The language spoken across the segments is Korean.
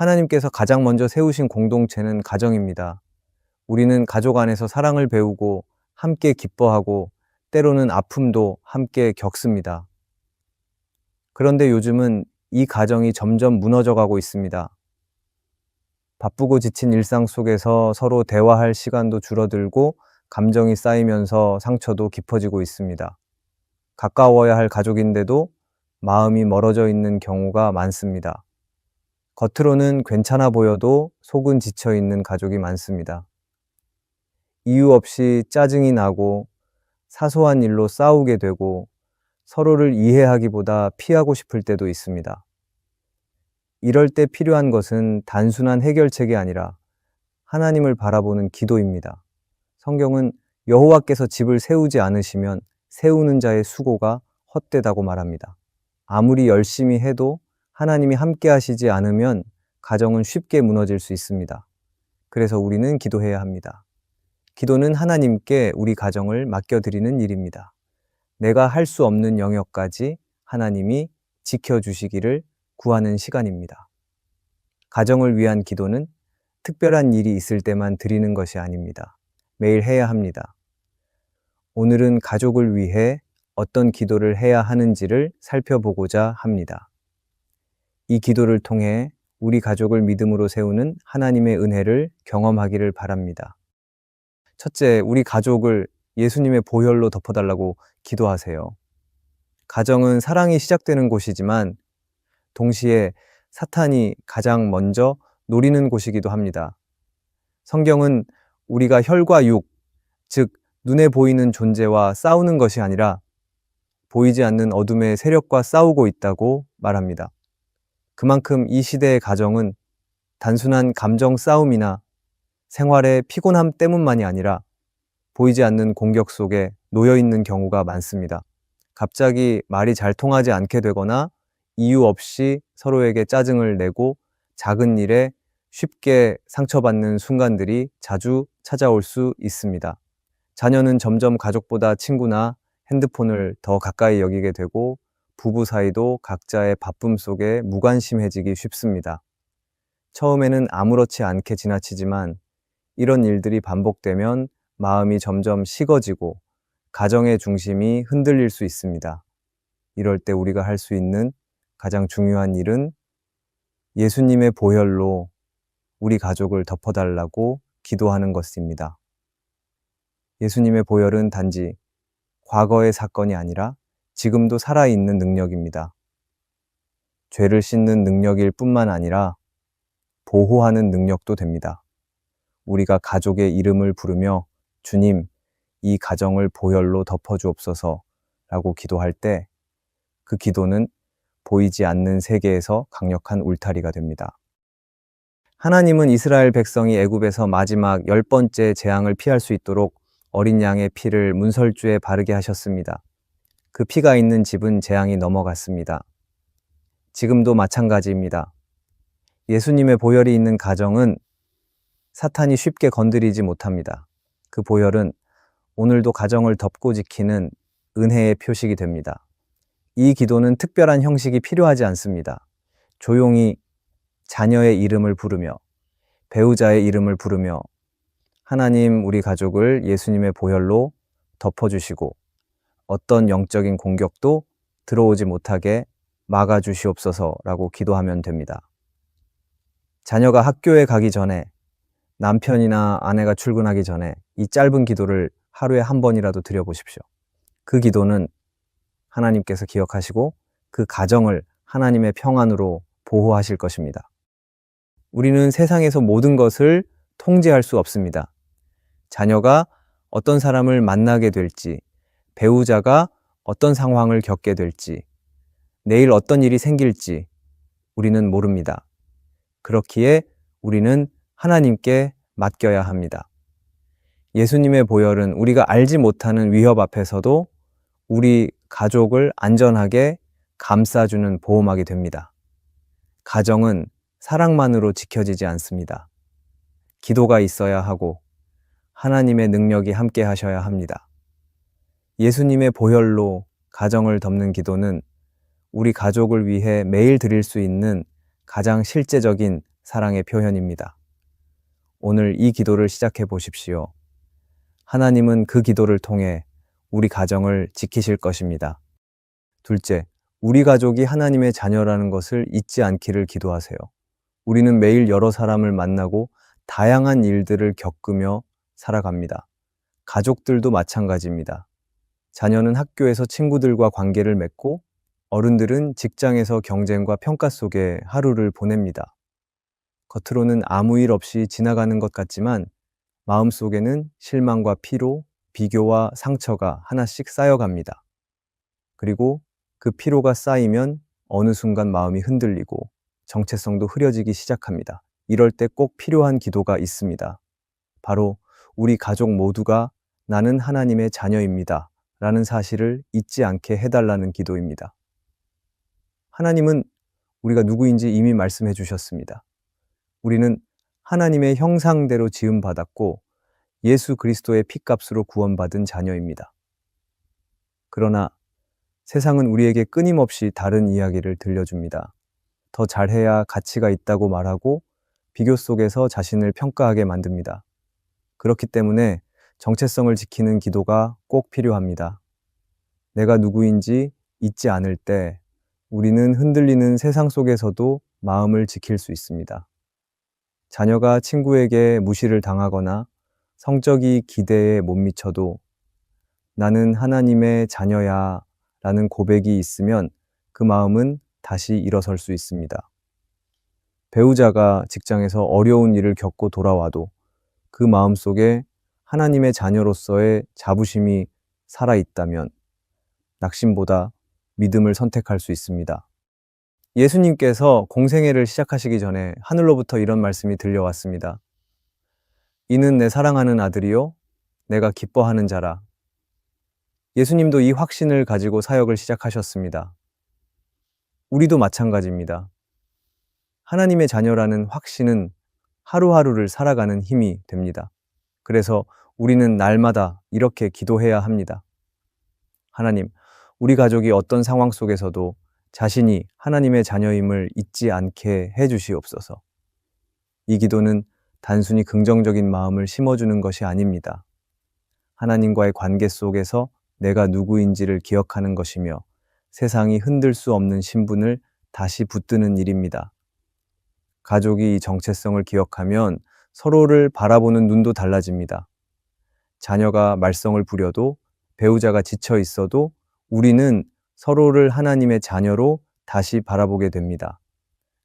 하나님께서 가장 먼저 세우신 공동체는 가정입니다. 우리는 가족 안에서 사랑을 배우고 함께 기뻐하고 때로는 아픔도 함께 겪습니다. 그런데 요즘은 이 가정이 점점 무너져 가고 있습니다. 바쁘고 지친 일상 속에서 서로 대화할 시간도 줄어들고 감정이 쌓이면서 상처도 깊어지고 있습니다. 가까워야 할 가족인데도 마음이 멀어져 있는 경우가 많습니다. 겉으로는 괜찮아 보여도 속은 지쳐 있는 가족이 많습니다. 이유 없이 짜증이 나고 사소한 일로 싸우게 되고 서로를 이해하기보다 피하고 싶을 때도 있습니다. 이럴 때 필요한 것은 단순한 해결책이 아니라 하나님을 바라보는 기도입니다. 성경은 여호와께서 집을 세우지 않으시면 세우는 자의 수고가 헛되다고 말합니다. 아무리 열심히 해도 하나님이 함께 하시지 않으면 가정은 쉽게 무너질 수 있습니다. 그래서 우리는 기도해야 합니다. 기도는 하나님께 우리 가정을 맡겨드리는 일입니다. 내가 할 수 없는 영역까지 하나님이 지켜주시기를 구하는 시간입니다. 가정을 위한 기도는 특별한 일이 있을 때만 드리는 것이 아닙니다. 매일 해야 합니다. 오늘은 가족을 위해 어떤 기도를 해야 하는지를 살펴보고자 합니다. 이 기도를 통해 우리 가족을 믿음으로 세우는 하나님의 은혜를 경험하기를 바랍니다. 첫째, 우리 가족을 예수님의 보혈로 덮어달라고 기도하세요. 가정은 사랑이 시작되는 곳이지만 동시에 사탄이 가장 먼저 노리는 곳이기도 합니다. 성경은 우리가 혈과 육, 즉 눈에 보이는 존재와 싸우는 것이 아니라 보이지 않는 어둠의 세력과 싸우고 있다고 말합니다. 그만큼 이 시대의 가정은 단순한 감정 싸움이나 생활의 피곤함 때문만이 아니라 보이지 않는 공격 속에 놓여 있는 경우가 많습니다. 갑자기 말이 잘 통하지 않게 되거나 이유 없이 서로에게 짜증을 내고 작은 일에 쉽게 상처받는 순간들이 자주 찾아올 수 있습니다. 자녀는 점점 가족보다 친구나 핸드폰을 더 가까이 여기게 되고 부부 사이도 각자의 바쁨 속에 무관심해지기 쉽습니다. 처음에는 아무렇지 않게 지나치지만 이런 일들이 반복되면 마음이 점점 식어지고 가정의 중심이 흔들릴 수 있습니다. 이럴 때 우리가 할 수 있는 가장 중요한 일은 예수님의 보혈로 우리 가족을 덮어달라고 기도하는 것입니다. 예수님의 보혈은 단지 과거의 사건이 아니라 지금도 살아있는 능력입니다. 죄를 씻는 능력일 뿐만 아니라 보호하는 능력도 됩니다. 우리가 가족의 이름을 부르며 주님, 이 가정을 보혈로 덮어주옵소서 라고 기도할 때 그 기도는 보이지 않는 세계에서 강력한 울타리가 됩니다. 하나님은 이스라엘 백성이 애굽에서 마지막 10번째 재앙을 피할 수 있도록 어린 양의 피를 문설주에 바르게 하셨습니다. 그 피가 있는 집은 재앙이 넘어갔습니다. 지금도 마찬가지입니다. 예수님의 보혈이 있는 가정은 사탄이 쉽게 건드리지 못합니다. 그 보혈은 오늘도 가정을 덮고 지키는 은혜의 표식이 됩니다. 이 기도는 특별한 형식이 필요하지 않습니다. 조용히 자녀의 이름을 부르며 배우자의 이름을 부르며 하나님, 우리 가족을 예수님의 보혈로 덮어주시고 어떤 영적인 공격도 들어오지 못하게 막아주시옵소서라고 기도하면 됩니다. 자녀가 학교에 가기 전에, 남편이나 아내가 출근하기 전에 이 짧은 기도를 하루에 한 번이라도 드려보십시오. 그 기도는 하나님께서 기억하시고 그 가정을 하나님의 평안으로 보호하실 것입니다. 우리는 세상에서 모든 것을 통제할 수 없습니다. 자녀가 어떤 사람을 만나게 될지, 배우자가 어떤 상황을 겪게 될지, 내일 어떤 일이 생길지 우리는 모릅니다. 그렇기에 우리는 하나님께 맡겨야 합니다. 예수님의 보혈은 우리가 알지 못하는 위협 앞에서도 우리 가족을 안전하게 감싸주는 보호막이 됩니다. 가정은 사랑만으로 지켜지지 않습니다. 기도가 있어야 하고 하나님의 능력이 함께 하셔야 합니다. 예수님의 보혈로 가정을 덮는 기도는 우리 가족을 위해 매일 드릴 수 있는 가장 실제적인 사랑의 표현입니다. 오늘 이 기도를 시작해 보십시오. 하나님은 그 기도를 통해 우리 가정을 지키실 것입니다. 둘째, 우리 가족이 하나님의 자녀라는 것을 잊지 않기를 기도하세요. 우리는 매일 여러 사람을 만나고 다양한 일들을 겪으며 살아갑니다. 가족들도 마찬가지입니다. 자녀는 학교에서 친구들과 관계를 맺고 어른들은 직장에서 경쟁과 평가 속에 하루를 보냅니다. 겉으로는 아무 일 없이 지나가는 것 같지만 마음속에는 실망과 피로, 비교와 상처가 하나씩 쌓여갑니다. 그리고 그 피로가 쌓이면 어느 순간 마음이 흔들리고 정체성도 흐려지기 시작합니다. 이럴 때 꼭 필요한 기도가 있습니다. 바로 우리 가족 모두가 나는 하나님의 자녀입니다. 라는 사실을 잊지 않게 해달라는 기도입니다. 하나님은 우리가 누구인지 이미 말씀해 주셨습니다. 우리는 하나님의 형상대로 지음받았고 예수 그리스도의 피값으로 구원받은 자녀입니다. 그러나 세상은 우리에게 끊임없이 다른 이야기를 들려줍니다. 더 잘해야 가치가 있다고 말하고 비교 속에서 자신을 평가하게 만듭니다. 그렇기 때문에 정체성을 지키는 기도가 꼭 필요합니다. 내가 누구인지 잊지 않을 때 우리는 흔들리는 세상 속에서도 마음을 지킬 수 있습니다. 자녀가 친구에게 무시를 당하거나 성적이 기대에 못 미쳐도 나는 하나님의 자녀야 라는 고백이 있으면 그 마음은 다시 일어설 수 있습니다. 배우자가 직장에서 어려운 일을 겪고 돌아와도 그 마음 속에 하나님의 자녀로서의 자부심이 살아있다면 낙심보다 믿음을 선택할 수 있습니다. 예수님께서 공생애를 시작하시기 전에 하늘로부터 이런 말씀이 들려왔습니다. 이는 내 사랑하는 아들이요 내가 기뻐하는 자라. 예수님도 이 확신을 가지고 사역을 시작하셨습니다. 우리도 마찬가지입니다. 하나님의 자녀라는 확신은 하루하루를 살아가는 힘이 됩니다. 그래서 우리는 날마다 이렇게 기도해야 합니다. 하나님, 우리 가족이 어떤 상황 속에서도 자신이 하나님의 자녀임을 잊지 않게 해주시옵소서. 이 기도는 단순히 긍정적인 마음을 심어주는 것이 아닙니다. 하나님과의 관계 속에서 내가 누구인지를 기억하는 것이며 세상이 흔들 수 없는 신분을 다시 붙드는 일입니다. 가족이 이 정체성을 기억하면 서로를 바라보는 눈도 달라집니다. 자녀가 말썽을 부려도 배우자가 지쳐 있어도 우리는 서로를 하나님의 자녀로 다시 바라보게 됩니다.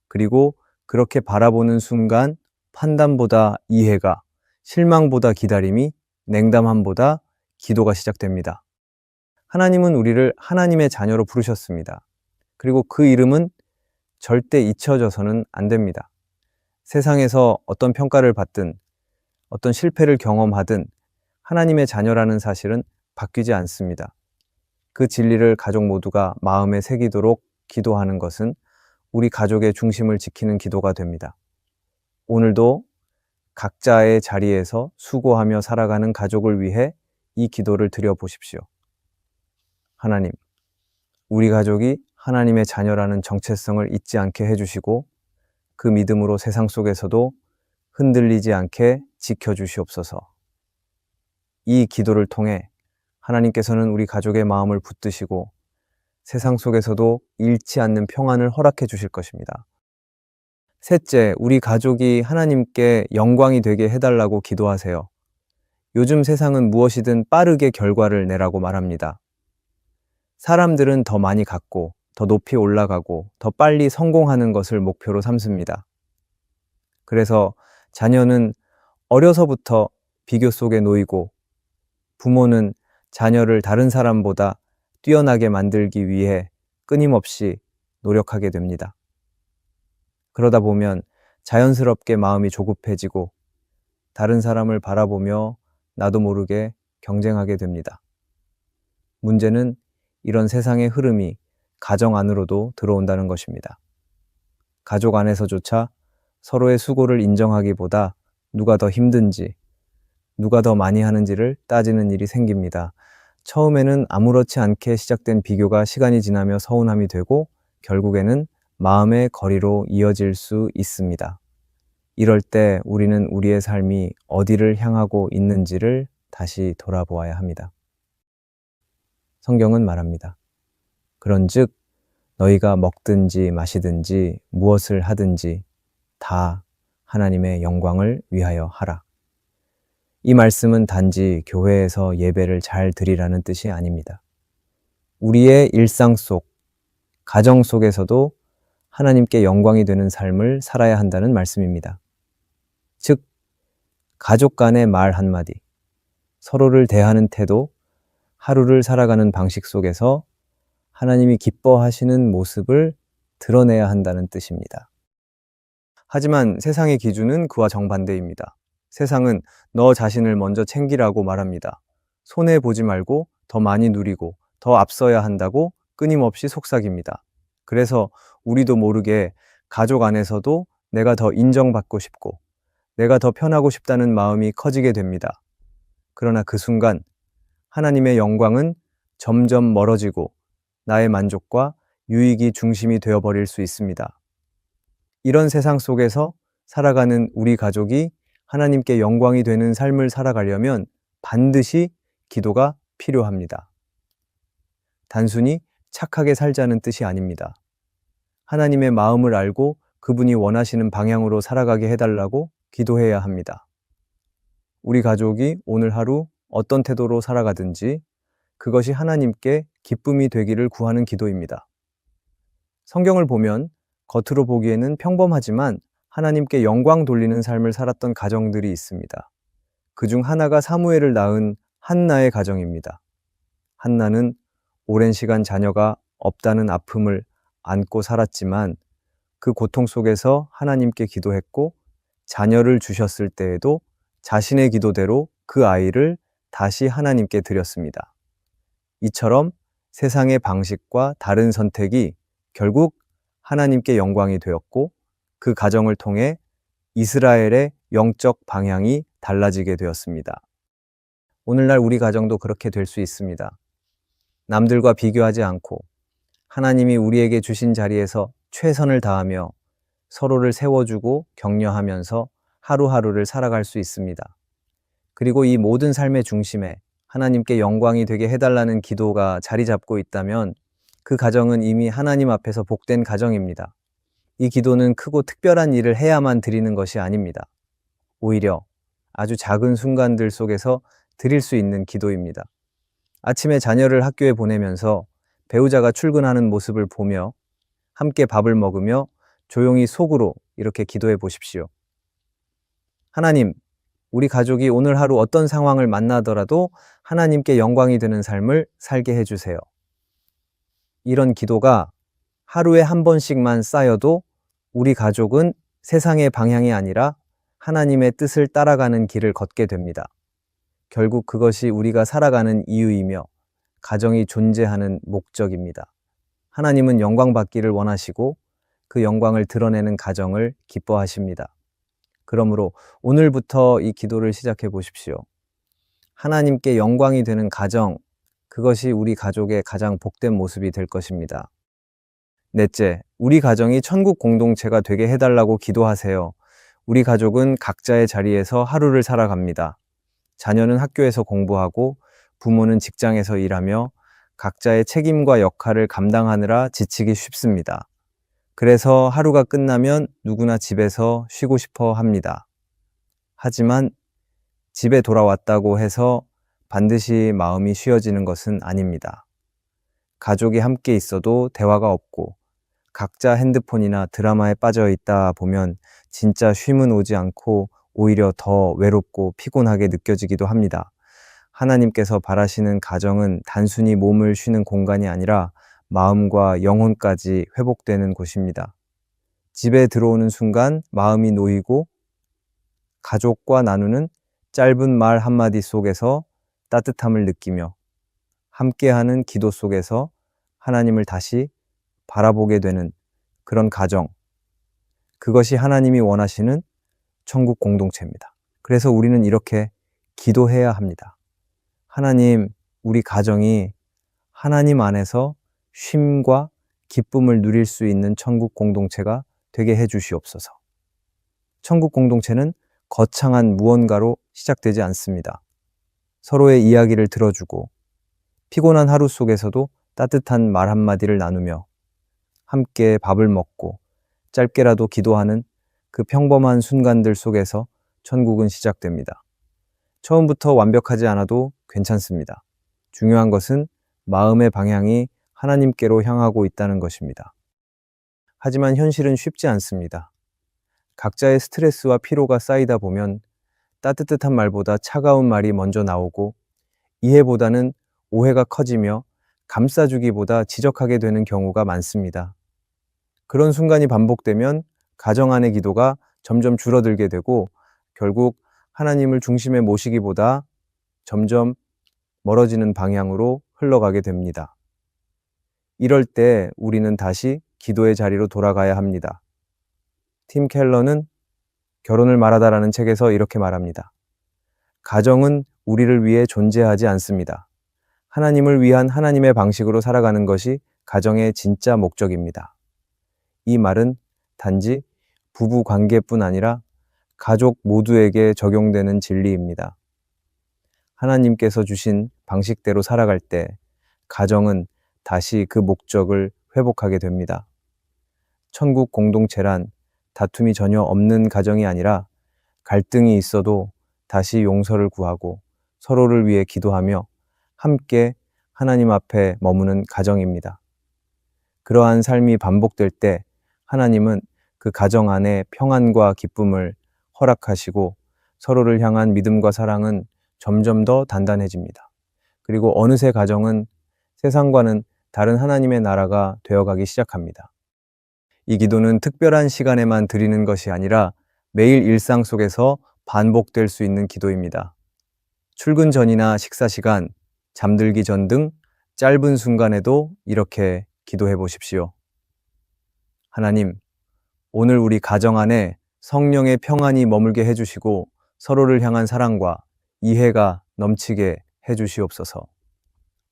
그리고 그렇게 바라보는 순간 판단보다 이해가, 실망보다 기다림이, 냉담함보다 기도가 시작됩니다. 하나님은 우리를 하나님의 자녀로 부르셨습니다. 그리고 그 이름은 절대 잊혀져서는 안 됩니다. 세상에서 어떤 평가를 받든 어떤 실패를 경험하든 하나님의 자녀라는 사실은 바뀌지 않습니다. 그 진리를 가족 모두가 마음에 새기도록 기도하는 것은 우리 가족의 중심을 지키는 기도가 됩니다. 오늘도 각자의 자리에서 수고하며 살아가는 가족을 위해 이 기도를 드려보십시오. 하나님, 우리 가족이 하나님의 자녀라는 정체성을 잊지 않게 해주시고 그 믿음으로 세상 속에서도 흔들리지 않게 지켜주시옵소서. 이 기도를 통해 하나님께서는 우리 가족의 마음을 붙드시고 세상 속에서도 잃지 않는 평안을 허락해 주실 것입니다. 셋째, 우리 가족이 하나님께 영광이 되게 해달라고 기도하세요. 요즘 세상은 무엇이든 빠르게 결과를 내라고 말합니다. 사람들은 더 많이 갖고, 더 높이 올라가고, 더 빨리 성공하는 것을 목표로 삼습니다. 그래서 자녀는 어려서부터 비교 속에 놓이고, 부모는 자녀를 다른 사람보다 뛰어나게 만들기 위해 끊임없이 노력하게 됩니다. 그러다 보면 자연스럽게 마음이 조급해지고 다른 사람을 바라보며 나도 모르게 경쟁하게 됩니다. 문제는 이런 세상의 흐름이 가정 안으로도 들어온다는 것입니다. 가족 안에서조차 서로의 수고를 인정하기보다 누가 더 힘든지, 누가 더 많이 하는지를 따지는 일이 생깁니다. 처음에는 아무렇지 않게 시작된 비교가 시간이 지나며 서운함이 되고 결국에는 마음의 거리로 이어질 수 있습니다. 이럴 때 우리는 우리의 삶이 어디를 향하고 있는지를 다시 돌아보아야 합니다. 성경은 말합니다. 그런즉 너희가 먹든지 마시든지 무엇을 하든지 다 하나님의 영광을 위하여 하라. 이 말씀은 단지 교회에서 예배를 잘 드리라는 뜻이 아닙니다. 우리의 일상 속, 가정 속에서도 하나님께 영광이 되는 삶을 살아야 한다는 말씀입니다. 즉, 가족 간의 말 한마디, 서로를 대하는 태도, 하루를 살아가는 방식 속에서 하나님이 기뻐하시는 모습을 드러내야 한다는 뜻입니다. 하지만 세상의 기준은 그와 정반대입니다. 세상은 너 자신을 먼저 챙기라고 말합니다. 손해보지 말고 더 많이 누리고 더 앞서야 한다고 끊임없이 속삭입니다. 그래서 우리도 모르게 가족 안에서도 내가 더 인정받고 싶고 내가 더 편하고 싶다는 마음이 커지게 됩니다. 그러나 그 순간 하나님의 영광은 점점 멀어지고 나의 만족과 유익이 중심이 되어버릴 수 있습니다. 이런 세상 속에서 살아가는 우리 가족이 하나님께 영광이 되는 삶을 살아가려면 반드시 기도가 필요합니다. 단순히 착하게 살자는 뜻이 아닙니다. 하나님의 마음을 알고 그분이 원하시는 방향으로 살아가게 해달라고 기도해야 합니다. 우리 가족이 오늘 하루 어떤 태도로 살아가든지 그것이 하나님께 기쁨이 되기를 구하는 기도입니다. 성경을 보면 겉으로 보기에는 평범하지만 하나님께 영광 돌리는 삶을 살았던 가정들이 있습니다. 그중 하나가 사무엘을 낳은 한나의 가정입니다. 한나는 오랜 시간 자녀가 없다는 아픔을 안고 살았지만 그 고통 속에서 하나님께 기도했고 자녀를 주셨을 때에도 자신의 기도대로 그 아이를 다시 하나님께 드렸습니다. 이처럼 세상의 방식과 다른 선택이 결국 하나님께 영광이 되었고 그 가정을 통해 이스라엘의 영적 방향이 달라지게 되었습니다. 오늘날 우리 가정도 그렇게 될 수 있습니다. 남들과 비교하지 않고 하나님이 우리에게 주신 자리에서 최선을 다하며 서로를 세워주고 격려하면서 하루하루를 살아갈 수 있습니다. 그리고 이 모든 삶의 중심에 하나님께 영광이 되게 해달라는 기도가 자리 잡고 있다면 그 가정은 이미 하나님 앞에서 복된 가정입니다. 이 기도는 크고 특별한 일을 해야만 드리는 것이 아닙니다. 오히려 아주 작은 순간들 속에서 드릴 수 있는 기도입니다. 아침에 자녀를 학교에 보내면서 배우자가 출근하는 모습을 보며 함께 밥을 먹으며 조용히 속으로 이렇게 기도해 보십시오. 하나님, 우리 가족이 오늘 하루 어떤 상황을 만나더라도 하나님께 영광이 되는 삶을 살게 해주세요. 이런 기도가 하루에 한 번씩만 쌓여도 우리 가족은 세상의 방향이 아니라 하나님의 뜻을 따라가는 길을 걷게 됩니다. 결국 그것이 우리가 살아가는 이유이며 가정이 존재하는 목적입니다. 하나님은 영광 받기를 원하시고 그 영광을 드러내는 가정을 기뻐하십니다. 그러므로 오늘부터 이 기도를 시작해 보십시오. 하나님께 영광이 되는 가정, 그것이 우리 가족의 가장 복된 모습이 될 것입니다. 넷째, 우리 가정이 천국 공동체가 되게 해달라고 기도하세요. 우리 가족은 각자의 자리에서 하루를 살아갑니다. 자녀는 학교에서 공부하고 부모는 직장에서 일하며 각자의 책임과 역할을 감당하느라 지치기 쉽습니다. 그래서 하루가 끝나면 누구나 집에서 쉬고 싶어 합니다. 하지만 집에 돌아왔다고 해서 반드시 마음이 쉬어지는 것은 아닙니다. 가족이 함께 있어도 대화가 없고 각자 핸드폰이나 드라마에 빠져 있다 보면 진짜 쉼은 오지 않고 오히려 더 외롭고 피곤하게 느껴지기도 합니다. 하나님께서 바라시는 가정은 단순히 몸을 쉬는 공간이 아니라 마음과 영혼까지 회복되는 곳입니다. 집에 들어오는 순간 마음이 놓이고 가족과 나누는 짧은 말 한마디 속에서 따뜻함을 느끼며 함께하는 기도 속에서 하나님을 다시 바라보게 되는 그런 가정, 그것이 하나님이 원하시는 천국 공동체입니다. 그래서 우리는 이렇게 기도해야 합니다. 하나님, 우리 가정이 하나님 안에서 쉼과 기쁨을 누릴 수 있는 천국 공동체가 되게 해 주시옵소서. 천국 공동체는 거창한 무언가로 시작되지 않습니다. 서로의 이야기를 들어주고 피곤한 하루 속에서도 따뜻한 말 한마디를 나누며 함께 밥을 먹고 짧게라도 기도하는 그 평범한 순간들 속에서 천국은 시작됩니다. 처음부터 완벽하지 않아도 괜찮습니다. 중요한 것은 마음의 방향이 하나님께로 향하고 있다는 것입니다. 하지만 현실은 쉽지 않습니다. 각자의 스트레스와 피로가 쌓이다 보면 따뜻한 말보다 차가운 말이 먼저 나오고 이해보다는 오해가 커지며 감싸주기보다 지적하게 되는 경우가 많습니다. 그런 순간이 반복되면 가정 안의 기도가 점점 줄어들게 되고 결국 하나님을 중심에 모시기보다 점점 멀어지는 방향으로 흘러가게 됩니다. 이럴 때 우리는 다시 기도의 자리로 돌아가야 합니다. 팀 켈러는 결혼을 말하다라는 책에서 이렇게 말합니다. 가정은 우리를 위해 존재하지 않습니다. 하나님을 위한 하나님의 방식으로 살아가는 것이 가정의 진짜 목적입니다. 이 말은 단지 부부 관계뿐 아니라 가족 모두에게 적용되는 진리입니다. 하나님께서 주신 방식대로 살아갈 때 가정은 다시 그 목적을 회복하게 됩니다. 천국 공동체란 다툼이 전혀 없는 가정이 아니라 갈등이 있어도 다시 용서를 구하고 서로를 위해 기도하며 함께 하나님 앞에 머무는 가정입니다. 그러한 삶이 반복될 때 하나님은 그 가정 안에 평안과 기쁨을 허락하시고 서로를 향한 믿음과 사랑은 점점 더 단단해집니다. 그리고 어느새 가정은 세상과는 다른 하나님의 나라가 되어가기 시작합니다. 이 기도는 특별한 시간에만 드리는 것이 아니라 매일 일상 속에서 반복될 수 있는 기도입니다. 출근 전이나 식사 시간, 잠들기 전 등 짧은 순간에도 이렇게 기도해 보십시오. 하나님, 오늘 우리 가정 안에 성령의 평안이 머물게 해주시고 서로를 향한 사랑과 이해가 넘치게 해주시옵소서.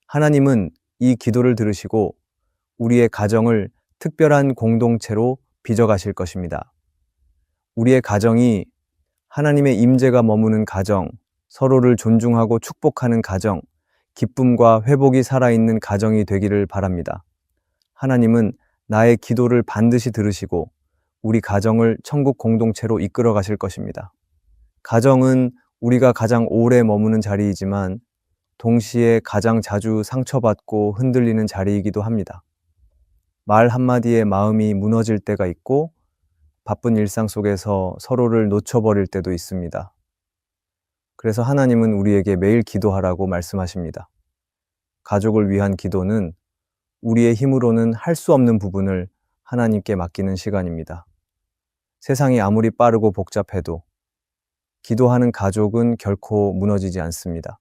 하나님은 이 기도를 들으시고 우리의 가정을 특별한 공동체로 빚어가실 것입니다. 우리의 가정이 하나님의 임재가 머무는 가정, 서로를 존중하고 축복하는 가정, 기쁨과 회복이 살아있는 가정이 되기를 바랍니다. 하나님은 나의 기도를 반드시 들으시고 우리 가정을 천국 공동체로 이끌어 가실 것입니다. 가정은 우리가 가장 오래 머무는 자리이지만 동시에 가장 자주 상처받고 흔들리는 자리이기도 합니다. 말 한마디에 마음이 무너질 때가 있고 바쁜 일상 속에서 서로를 놓쳐버릴 때도 있습니다. 그래서 하나님은 우리에게 매일 기도하라고 말씀하십니다. 가족을 위한 기도는 우리의 힘으로는 할 수 없는 부분을 하나님께 맡기는 시간입니다. 세상이 아무리 빠르고 복잡해도 기도하는 가족은 결코 무너지지 않습니다.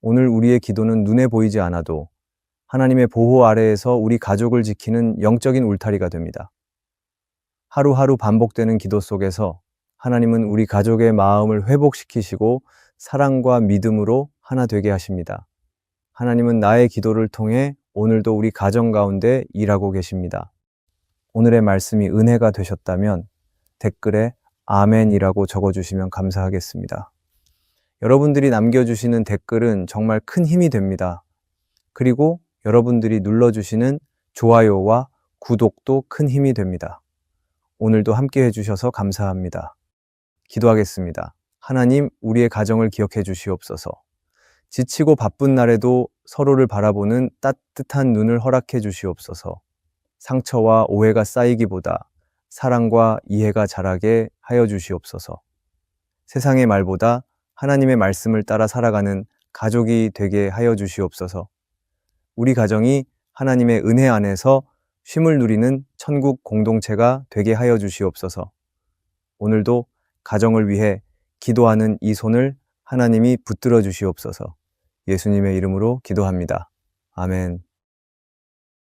오늘 우리의 기도는 눈에 보이지 않아도 하나님의 보호 아래에서 우리 가족을 지키는 영적인 울타리가 됩니다. 하루하루 반복되는 기도 속에서 하나님은 우리 가족의 마음을 회복시키시고 사랑과 믿음으로 하나 되게 하십니다. 하나님은 나의 기도를 통해 오늘도 우리 가정 가운데 일하고 계십니다. 오늘의 말씀이 은혜가 되셨다면 댓글에 아멘이라고 적어주시면 감사하겠습니다. 여러분들이 남겨주시는 댓글은 정말 큰 힘이 됩니다. 그리고 여러분들이 눌러주시는 좋아요와 구독도 큰 힘이 됩니다. 오늘도 함께 해주셔서 감사합니다. 기도하겠습니다. 하나님, 우리의 가정을 기억해 주시옵소서. 지치고 바쁜 날에도 서로를 바라보는 따뜻한 눈을 허락해 주시옵소서. 상처와 오해가 쌓이기보다 사랑과 이해가 자라게 하여 주시옵소서. 세상의 말보다 하나님의 말씀을 따라 살아가는 가족이 되게 하여 주시옵소서. 우리 가정이 하나님의 은혜 안에서 쉼을 누리는 천국 공동체가 되게 하여 주시옵소서. 오늘도 가정을 위해 기도하는 이 손을 하나님이 붙들어 주시옵소서. 예수님의 이름으로 기도합니다. 아멘.